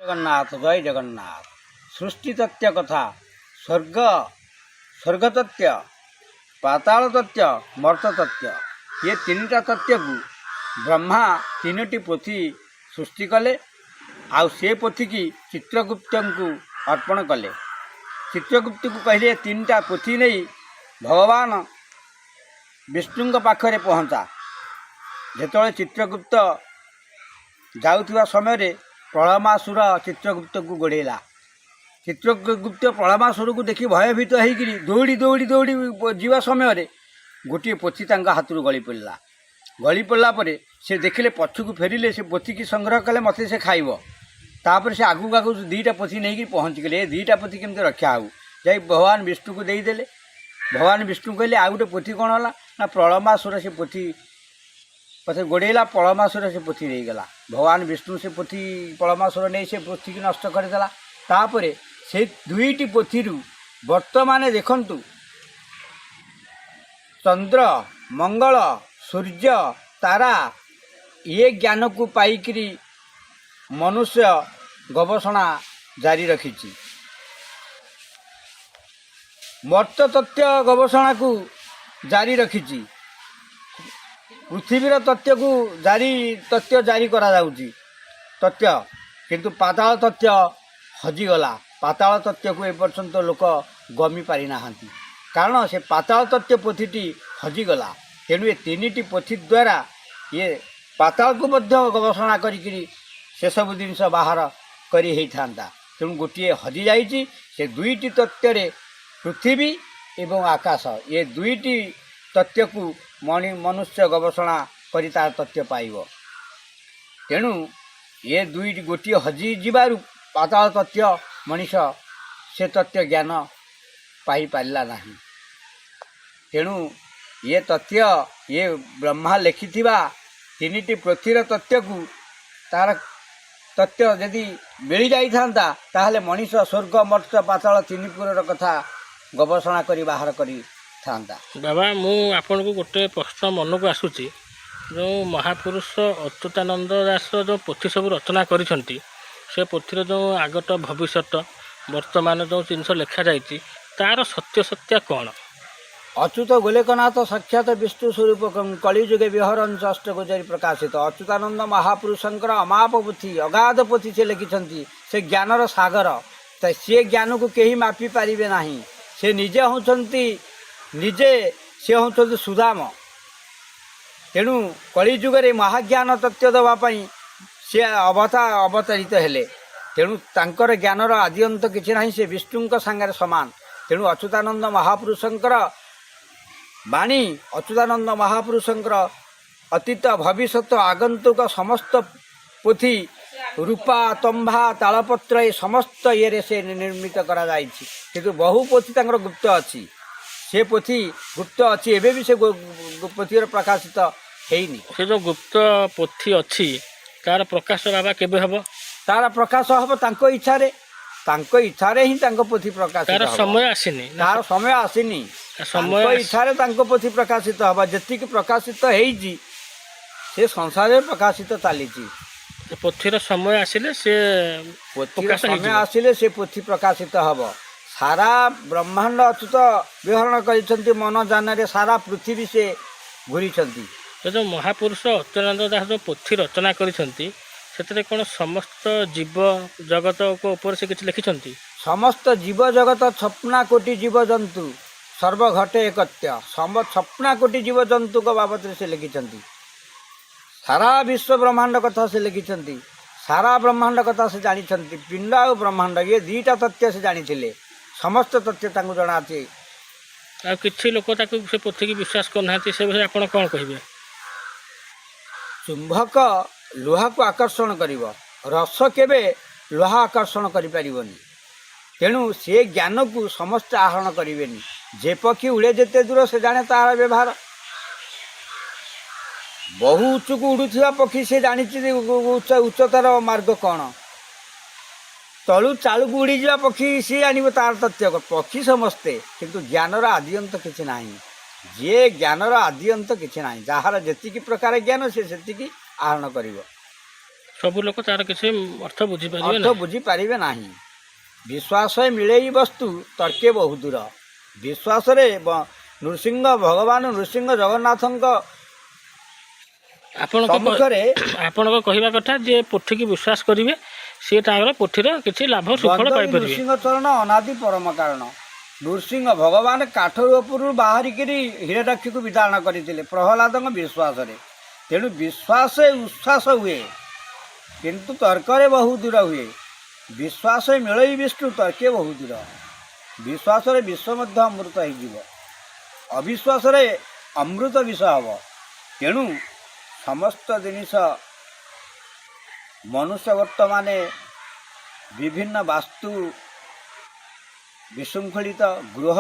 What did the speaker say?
जगन्नाथ जय जगन्नाथ। सृष्टि तथ्य कथा स्वर्ग स्वर्ग तथ्य पाताल तथ्य मर्त तथ्य ये तीनटा तथ्य को ब्रह्मा तीनोटी पोथी सृष्टि कले आउ से पोथी की चित्रगुप्त को अर्पण कले। चित्रगुप्त को कहले तीनटा पोथी नहीं भगवान विष्णु पाखरे पहुँचा। जेतବେଳେ चित्रगुप्त जाउथिबा समय रे प्रलमासुर चित्रगुप्त को गोड़ेला। चित्रगुप्त प्रलमासुर को देखी भयभीत होकर दौड़ी दौड़ी दौड़ी जीवा समय रे गोटे पोथी हाथ गली पड़ा। गली पड़ा पर से देखिले पछक फेरिले से पोथी की संग्रह कले मत से खाइब। तापर से आगू आगू दुईटा पोथी नहीं पहुँच गले। दुईटा पोथी केमती रक्षा हो जाए भगवान विष्णु को देदेले। भगवान विष्णु कहले आ गोटे पोथी कौन है ना प्रलमासुर से पोथी पथे गोड़ेला प्रलमासुर से पोथी नहीं गला। भगवान विष्णु से पोथी प्रलमासुर नहीं से पोथी की नष्ट करदेला। तापर से दुईटी पोथी वर्तमान देखंतु चंद्र मंगल सूर्य तारा ये ज्ञान को पाइकरी मनुष्य गवेषणा जारी रखिछि। मर्त तथ्य गवेषणा को जारी रखिछि। पृथ्वीर तथ्य को तथ्य जारी करा जाउछि तथ्य किंतु पाताल तथ्य हजिगला। पाताल तथ्य को एपर्यंत लोक गमी पारि नाहांती कारण से पाताल तथ्य पोथीटी हजिगला। तेणु ये तीनिटी पोथी द्वारा ये पाताल को मध्य गवेषणा करी से सब जिनस बाहर करी होता। तेणु गोटे हजि जाइछि। से दुईटी तथ्य पृथ्वी एवं आकाश ये दुईटी तथ्य को मनुष्य गवेषणा करी तार तथ्य पाइब। तेणु ये दुईटी गोटे हजि जीवारु पाताल तथ्य मनीष से तथ्य ज्ञान पाई पारिला नहीं। तेणु ये तथ्य ये ब्रह्मा लिखिथिबा तीनिटी पृथ्वीर तथ्य को तार तथ्य यदि मिल जाइथांता ताहले मनीष स्वर्ग मर्त्य पाताल तीनिपुरर कथा गवेषणा करी बाहर करी थांता। बाबा मु आपन को गोटे प्रश्न मन को आसुची जो महापुरुष अच्युतानंद दास जो पोथी सब रचना करिसंती से पोथीर जो आगत भविष्यत वर्तमान जो जिनस लिखा जाइछि तार सत्य सत्य कौन? अच्युत गोलेकनाथ साक्षात विष्णु स्वरूप कलिजुगे विहरन अष्टगोचरी प्रकाशित अच्युतानंद महापुरुषंकर अमाप पोथी अगाध पोथी से लिखिछंती। से ज्ञानर सागर से ज्ञान को केही मापी पारिबे नाही। से निजे होचंती निजे से होचंती सुदाम। तेणु कलिजुगे महाज्ञान तथ्य देवाई से अवतरित हेले। तेणु तांकर ज्ञानर आदि अंत किछि नाही। से विष्णुंक सांगरे समान। तेणु अच्युतानंद महापुरुषंकर बाणी अच्युतानंद महापुरुषंकर अतीत भविष्यत आगंतुक समस्त पोथी रूपा तंभा तालपत्र ये समस्त ये से निर्मित करा जाइछि। किंतु बहु पोथी तांकर गुप्त अछि। से पोथी गुप्त अछि एबे भी से पोथीर प्रकाशित हेइनी। से जो गुप्त पोथी अछि तार प्रकाश बाबा केबे हबो? तार प्रकाश हबो तांको इच्छारे ही तांको पोथी प्रकाशित तार समय आसीनी। तार समय आसीनी। समय इच्छारे तांको पोथी प्रकाशित हबा। जतिक प्रकाशित हेइजी से संसार प्रकाशित चलीची। पोथीर समय आसिले से पोथीर समय आसिले से पोथी प्रकाशित हबो। सारा ब्रह्मांड अच्युत विहरण करिसंती मन जानरे सारा पृथ्वी से घूरीछंती। जो महापुरुष अच्युतानंद दास जो पोथी रचना करिसंती सेतरे कोन समस्त जीव जगत को ऊपर से किछ लिखिछंती? समस्त जीव जगत 56 कोटी जीव जंतु सर्व घटे एकत्य 56 कोटी जीव जंतु को बाबद से लिखिछंती। सारा विश्व ब्रह्मांड कथा से लिखिछंती। सारा ब्रह्मांड कथा से जानिछंती। पिंड और ब्रह्मांड ये दुईटा तथ्य से जानिथिले। समस्त तथ्य तांको जଣା अछि। आ किछि लोक ताकू से पोथी की विश्वास करनाथि से विषय आपण कोन कहिबे? चुंबक लोहा को आकर्षण करिवो रस केबे लोहा आकर्षण करि परिबोनी। तेणु से ज्ञान को समस्त आहरण करिवेनी। जे पक्षी उड़े जेते दूर से जाने तार व्यवहार। बहु उच्च को उड़ुथिबा पक्षी से जानिछि उच्चतर मार्ग कौन। तलु चालू को उड़ी जा पक्षी सी जानिबो तार तथ्य पक्षी समस्ते। किंतु ज्ञानर आदि अंत किछि नाही। जे ज्ञानर आदि अंत किछि नाही। जहार जेतिकी प्रकार ज्ञान से सेतिकी आहरण करिवो। ସବୁ ଲୋକ ତାର କିଛି ଅର୍ଥ ବୁଝିପାରିବେ ଅର୍ଥ ନାହିଁ। ବୁଝିପାରିବେ ନାହିଁ। ବିଶ୍ୱାସ ମିଳେଇ ବସ୍ତୁ ତର୍କେ ବହୁ ଦୂର। ବିଶ୍ୱାସରେ ନୃସିଂହ ଭଗବାନ ନୃସିଂହ ଜଗନ୍ନାଥଙ୍କ ସମ୍ମୁଖରେ ଆପଣଙ୍କ କହିବା କଥା ଯେ ପୋଥିକି ବିଶ୍ୱାସ କରିବେ ସିଏ ତାଙ୍କର ପୋଥିର କିଛି ଲାଭ ସୁଫଳ ବନ୍ଧବୀ ପାଇପାରିବେ। ନୃସିଂହ ଚରଣ ଅନାଦି ପରମ କାରଣ। ନୃସିଂହ ଭଗବାନ କାଠ ଉପରୁ ବାହାରିକିରି ହିରଣ୍ୟାକ୍ଷକୁ ବିଦାରଣ କରିଥିଲେ ପ୍ରହ୍ଲାଦଙ୍କ ବିଶ୍ୱାସରେ। ତେଣୁ ବିଶ୍ୱାସ ଉଚ୍ଛ୍ୱାସ ହୁଏ କିନ୍ତୁ ତର୍କରେ ବହୁ ଦୂର ହୁଏ। ବିଶ୍ୱାସ ମିଳେଇ ବିଷ୍ଣୁ ତର୍କେ ବହୁ ଦୂର। ବିଶ୍ୱାସରେ ବିଷ ମଧ୍ୟ ଅମୃତ ହେଇଯିବ, ଅବିଶ୍ୱାସରେ ଅମୃତ ବିଷ ହେବ। ତେଣୁ ସମସ୍ତ ଜିନିଷ ମନୁଷ୍ୟ ବର୍ତ୍ତମାନ ବିଭିନ୍ନ ବାସ୍ତୁ ବିଶୃଙ୍ଖଳିତ ଗୃହ